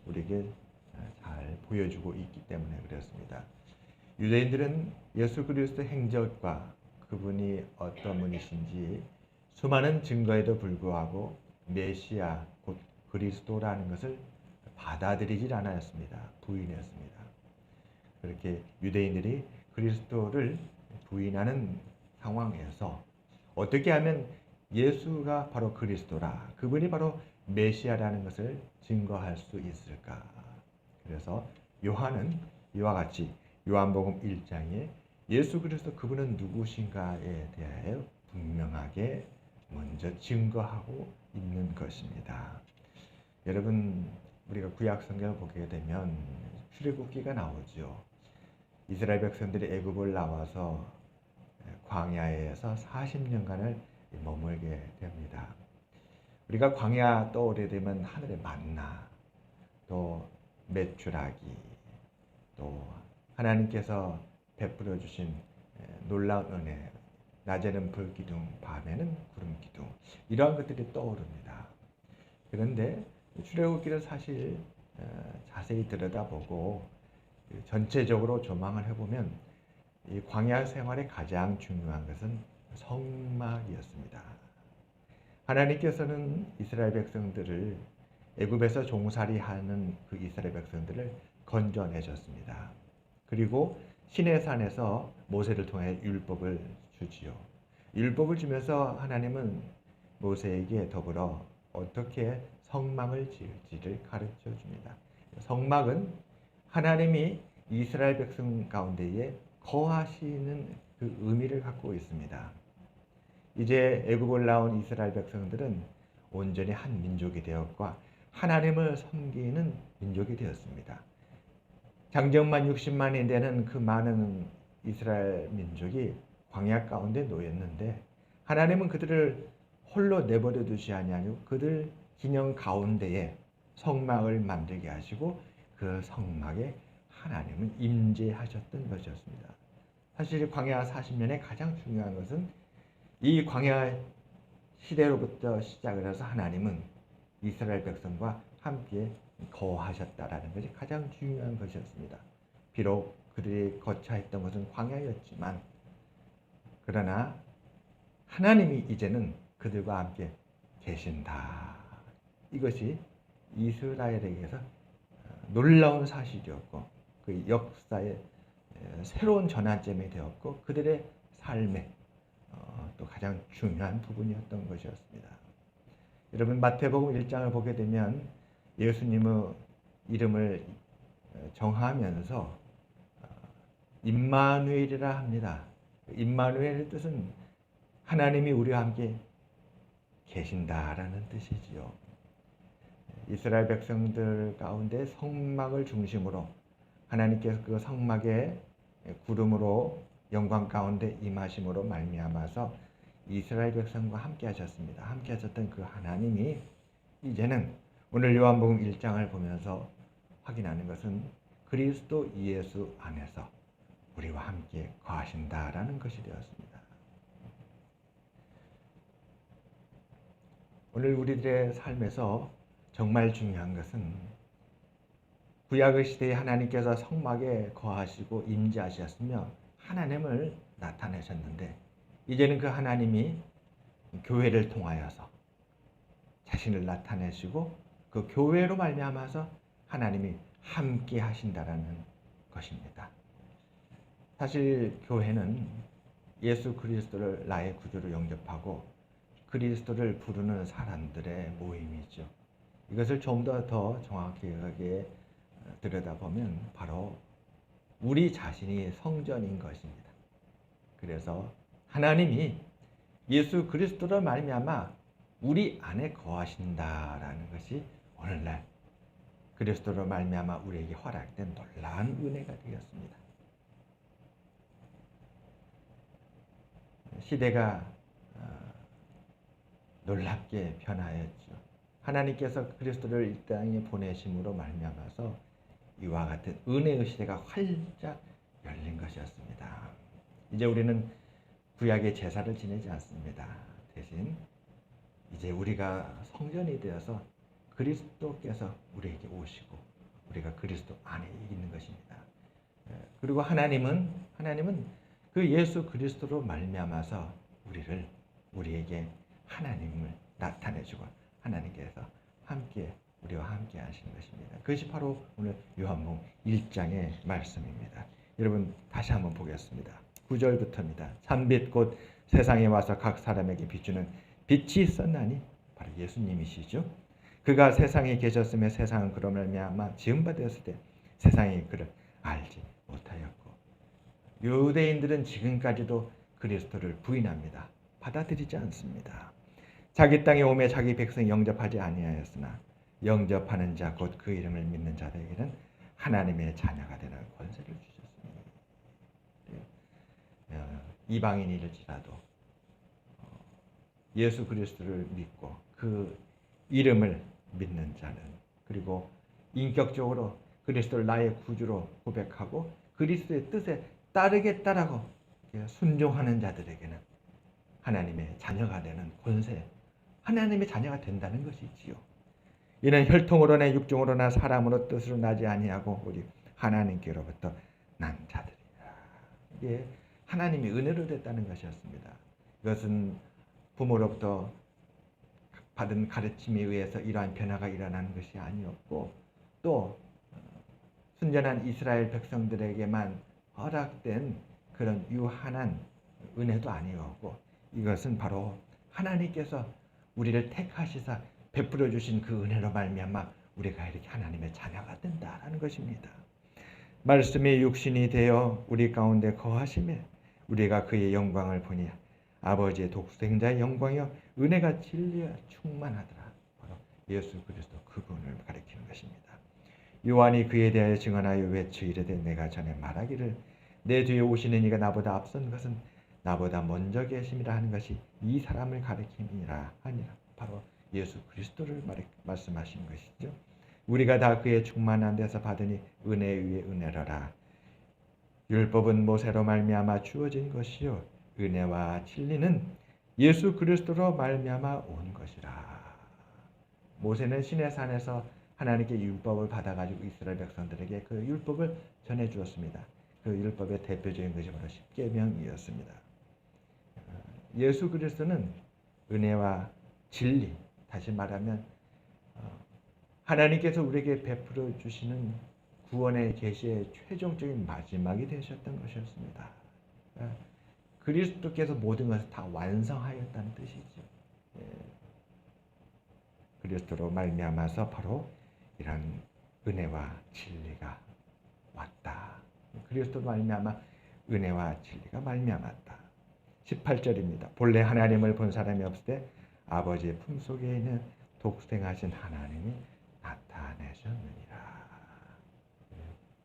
우리에게 잘 보여주고 있기 때문에 그렇습니다. 유대인들은 예수 그리스도 행적과 그분이 어떤 분이신지 수많은 증거에도 불구하고 메시아 곧 그리스도라는 것을 받아들이질 않았습니다. 부인했습니다. 그렇게 유대인들이 그리스도를 부인하는 상황에서 어떻게 하면 예수가 바로 그리스도라, 그분이 바로 메시아라는 것을 증거할 수 있을까? 그래서 요한은 이와 같이 요한복음 1장에 예수 그리스도 그분은 누구신가에 대하여 분명하게 먼저 증거하고 있는 것입니다. 여러분, 우리가 구약 성경을 보게 되면 출애굽기가 나오죠. 이스라엘 백성들이 애굽을 나와서 광야에서 40년간을 머물게 됩니다. 우리가 광야 떠오르게 되면 하늘의 만나, 또 메추라기, 또 하나님께서 베풀어 주신 놀라운 은혜, 낮에는 불기둥, 밤에는 구름기둥, 이러한 것들이 떠오릅니다. 그런데 출애굽기를 사실 자세히 들여다보고 전체적으로 조망을 해보면 이 광야 생활의 가장 중요한 것은 성막이었습니다. 하나님께서는 이스라엘 백성들을 애굽에서 종살이하는 그 이스라엘 백성들을 건져내셨습니다. 그리고 시내산에서 모세를 통해 율법을 주지요. 율법을 주면서 하나님은 모세에게 더불어 어떻게 성막을 지을지를 가르쳐 줍니다. 성막은 하나님이 이스라엘 백성 가운데에 거하시는 그 의미를 갖고 있습니다. 이제 애굽을 나온 이스라엘 백성들은 온전히 한 민족이 되었고 하나님을 섬기는 민족이 되었습니다. 장정만 60만이 되는 그 많은 이스라엘 민족이 광야 가운데 놓였는데 하나님은 그들을 홀로 내버려 두지 아니하고 그들 진영 가운데에 성막을 만들게 하시고 그 성막에 하나님은 임재하셨던 것이었습니다. 사실 광야 40년의 가장 중요한 것은 이 광야 시대로부터 시작을 해서 하나님은 이스라엘 백성과 함께 거하셨다라는 것이 가장 중요한 것이었습니다. 비록 그들이 거처했던 것은 광야였지만 그러나 하나님이 이제는 그들과 함께 계신다. 이것이 이스라엘에게서 놀라운 사실이었고 그 역사의 새로운 전환점이 되었고 그들의 삶의 또 가장 중요한 부분이었던 것이었습니다. 여러분 마태복음 1장을 보게 되면 예수님의 이름을 정하면서 임마누엘이라 합니다. 임마누엘의 뜻은 하나님이 우리와 함께 계신다라는 뜻이지요. 이스라엘 백성들 가운데 성막을 중심으로 하나님께서 그 성막에 구름으로 영광 가운데 임하심으로 말미암아서 이스라엘 백성과 함께 하셨습니다. 함께 하셨던 그 하나님이 이제는 오늘 요한복음 1장을 보면서 확인하는 것은 그리스도 예수 안에서 우리와 함께 거하신다라는 것이 되었습니다. 오늘 우리들의 삶에서 정말 중요한 것은 구약의 시대에 하나님께서 성막에 거하시고 임재하셨으며 하나님을 나타내셨는데 이제는 그 하나님이 교회를 통하여서 자신을 나타내시고 그 교회로 말미암아서 하나님이 함께 하신다라는 것입니다. 사실 교회는 예수 그리스도를 나의 구주로 영접하고 그리스도를 부르는 사람들의 모임이죠. 이것을 좀 더 정확하게 들여다보면 바로 우리 자신이 성전인 것입니다. 그래서 하나님이 예수 그리스도로 말미암아 우리 안에 거하신다라는 것이 오늘날 그리스도로 말미암아 우리에게 허락된 놀라운 은혜가 되었습니다. 시대가 놀랍게 변하였죠. 하나님께서 그리스도를 이 땅에 보내심으로 말미암아서 이와 같은 은혜의 시대가 활짝 열린 것이었습니다. 이제 우리는 구약의 제사를 지내지 않습니다. 대신 이제 우리가 성전이 되어서 그리스도께서 우리에게 오시고 우리가 그리스도 안에 있는 것입니다. 그리고 하나님은 그 예수 그리스도로 말미암아서 우리에게 하나님을 나타내주고 하나님께서 우리와 함께 하시는 것입니다. 그것이 바로 오늘 요한복음 1장의 말씀입니다. 여러분 다시 한번 보겠습니다. 9절부터입니다. 참빛 곧 세상에 와서 각 사람에게 비추는 빛이 있었나니 바로 예수님이시죠. 그가 세상에 계셨으며 세상은 그로 말미암아 지음받았을 때 세상이 그를 알지 못하였고, 유대인들은 지금까지도 그리스도를 부인합니다. 받아들이지 않습니다. 자기 땅에 오매 자기 백성 영접하지 아니하였으나 영접하는 자 곧 그 이름을 믿는 자들에게는 하나님의 자녀가 되는 권세를 주셨습니다. 이방인일지라도 예수 그리스도를 믿고 그 이름을 믿는 자는, 그리고 인격적으로 그리스도를 나의 구주로 고백하고 그리스도의 뜻에 따르겠다라고 순종하는 자들에게는 하나님의 자녀가 되는 권세, 하나님의 자녀가 된다는 것이지요. 이는 혈통으로나 육종으로나 사람으로 뜻으로 나지 아니하고 오직 하나님께로부터 난 자들이라. 이게 하나님의 은혜로 됐다는 것이었습니다. 이것은 부모로부터 받은 가르침에 의해서 이러한 변화가 일어나는 것이 아니었고, 또 순전한 이스라엘 백성들에게만 허락된 그런 유한한 은혜도 아니었고, 이것은 바로 하나님께서 우리를 택하시사 베풀어 주신 그 은혜로 말미암아 우리가 이렇게 하나님의 자녀가 된다라는 것입니다. 말씀이 육신이 되어 우리 가운데 거하심에 우리가 그의 영광을 보니 아버지의 독생자의 영광이요 은혜가 진리가 충만하더라. 바로 예수 그리스도 그분을 가리키는 것입니다. 요한이 그에 대하여 증언하여 외쳐 이르되 내가 전에 말하기를 내 뒤에 오시는 이가 나보다 앞선 것은 나보다 먼저 계심이라 하는 것이 이 사람을 가리킴이라 하니라. 바로 예수 그리스도를 말씀하시는 것이죠. 우리가 다 그의 충만한 데서 받으니 은혜 위에 은혜로라. 율법은 모세로 말미암아 주어진 것이요 은혜와 진리는 예수 그리스도로 말미암아 온 것이라. 모세는 시내산에서 하나님께 율법을 받아가지고 이스라엘 백성들에게 그 율법을 전해 주었습니다. 그 율법의 대표적인 것이 바로 십계명이었습니다. 예수 그리스도는 은혜와 진리, 다시 말하면 하나님께서 우리에게 베풀어 주시는 구원의 계시의 최종적인 마지막이 되셨던 것이었습니다. 그리스도께서 모든 것을 다 완성하였다는 뜻이죠. 그리스도로 말미암아서 바로 이런 은혜와 진리가 왔다. 그리스도로 말미암아 은혜와 진리가 말미암았다. 18절입니다. 본래 하나님을 본 사람이 없을 때 아버지의 품속에 있는 독생하신 하나님이 나타내셨느니라.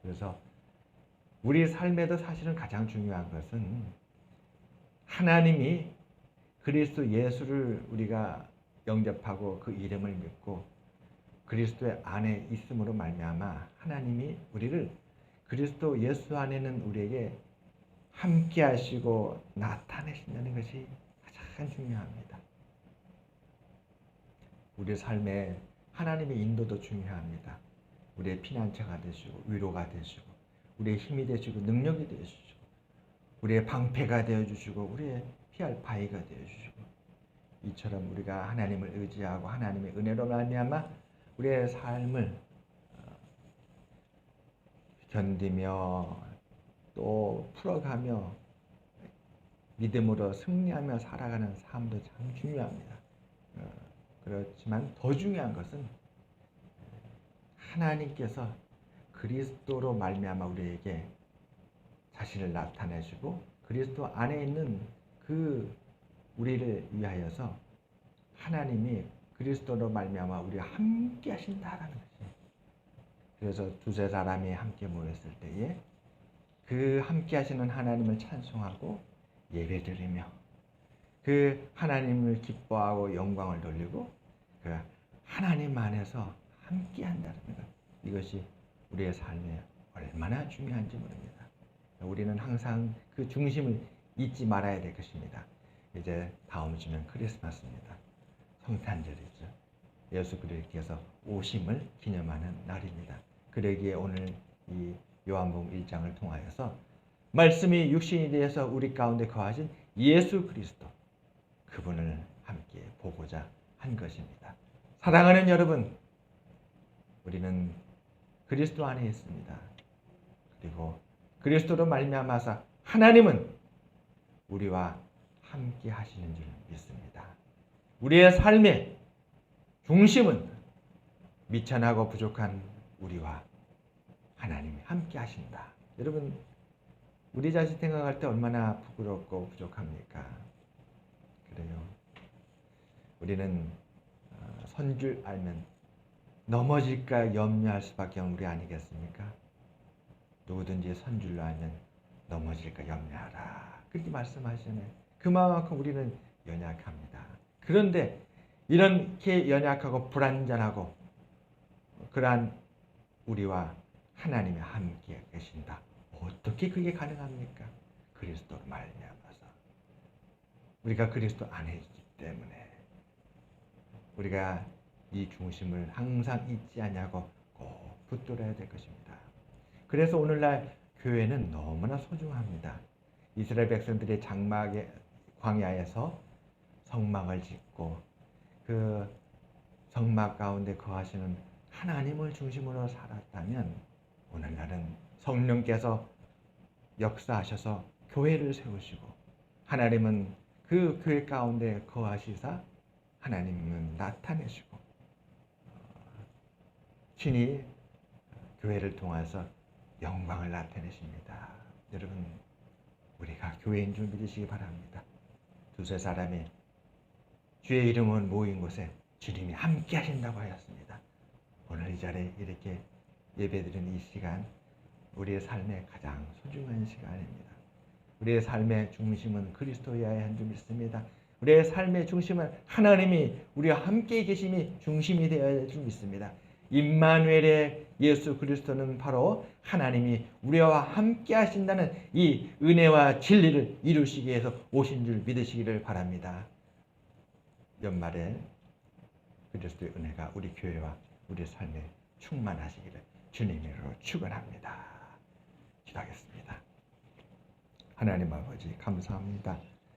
그래서 우리 삶에도 사실은 가장 중요한 것은 하나님이 그리스도 예수를 우리가 영접하고 그 이름을 믿고 그리스도의 안에 있음으로 말미암아 하나님이 우리를 그리스도 예수 안에는 우리에게 함께 하시고 나타내신다는 것이 가장 중요합니다. 우리 삶에 하나님의 인도도 중요합니다. 우리의 피난처가 되시고 위로가 되시고 우리의 힘이 되시고 능력이 되시고 우리의 방패가 되어주시고 우리의 피할 바위가 되어주시고, 이처럼 우리가 하나님을 의지하고 하나님의 은혜로 말미암아 우리의 삶을 견디며 또 풀어가며 믿음으로 승리하며 살아가는 삶도 참 중요합니다. 그렇지만 더 중요한 것은 하나님께서 그리스도로 말미암아 우리에게 자신을 나타내시고 그리스도 안에 있는 그 우리를 위하여서 하나님이 그리스도로 말미암아 우리와 함께 하신다라는 것이에요. 그래서 두세 사람이 함께 모였을 때에 그 함께 하시는 하나님을 찬송하고 예배드리며 그 하나님을 기뻐하고 영광을 돌리고 그 하나님 안에서 함께 한다는 것, 이것이 우리의 삶에 얼마나 중요한지 모릅니다. 우리는 항상 그 중심을 잊지 말아야 될 것입니다. 이제 다음 주면 크리스마스입니다. 성탄절이죠. 예수 그리스도께서 오심을 기념하는 날입니다. 그러기에 오늘 이 요한복음 1장을 통하여서 말씀이 육신이 되어서 우리 가운데 거하신 예수 그리스도, 그분을 함께 보고자 한 것입니다. 사랑하는 여러분, 우리는 그리스도 안에 있습니다. 그리고 그리스도로 말미암아서 하나님은 우리와 함께 하시는 줄 믿습니다. 우리의 삶의 중심은 미천하고 부족한 우리와 하나님이 함께 하신다. 여러분, 우리 자신 생각할 때 얼마나 부끄럽고 부족합니까? 그래요. 우리는 선 줄 알면 넘어질까 염려할 수밖에 없는 우리 아니겠습니까? 누구든지 선 줄로 알면 넘어질까 염려하라. 그렇게 말씀하시잖아요. 그만큼 우리는 연약합니다. 그런데 이렇게 연약하고 불완전하고 그러한 우리와 하나님이 함께 계신다. 어떻게 그게 가능합니까? 그리스도로 말미암아서. 우리가 그리스도 안에 있기 때문에 우리가 이 중심을 항상 잊지 않냐고 꼭 붙들어야 될 것입니다. 그래서 오늘날 교회는 너무나 소중합니다. 이스라엘 백성들의 장막의 광야에서 성막을 짓고 그 성막 가운데 거하시는 하나님을 중심으로 살았다면 오늘날은 성령께서 역사하셔서 교회를 세우시고 하나님은 그 교회 가운데 거하시사 하나님은 나타내시고 신이 교회를 통해서 영광을 나타내십니다. 여러분, 우리가 교회인 줄 믿으시기 바랍니다. 두세 사람이 주의 이름을 모인 곳에 주님이 함께 하신다고 하였습니다. 오늘 이 자리에 이렇게 예배드리는 이 시간, 우리의 삶의 가장 소중한 시간입니다. 우리의 삶의 중심은 그리스도여야 한 줄 믿습니다. 우리의 삶의 중심은 하나님이 우리와 함께 계심이 중심이 되어야 할 줄 믿습니다. 임마누엘의 예수 그리스도는 바로 하나님이 우리와 함께 하신다는 이 은혜와 진리를 이루시기 위해서 오신 줄 믿으시기를 바랍니다. 연말에 그리스도의 은혜가 우리 교회와 우리 삶에 충만하시기를 주님으로 축원합니다. 기도하겠습니다. 하나님 아버지 감사합니다.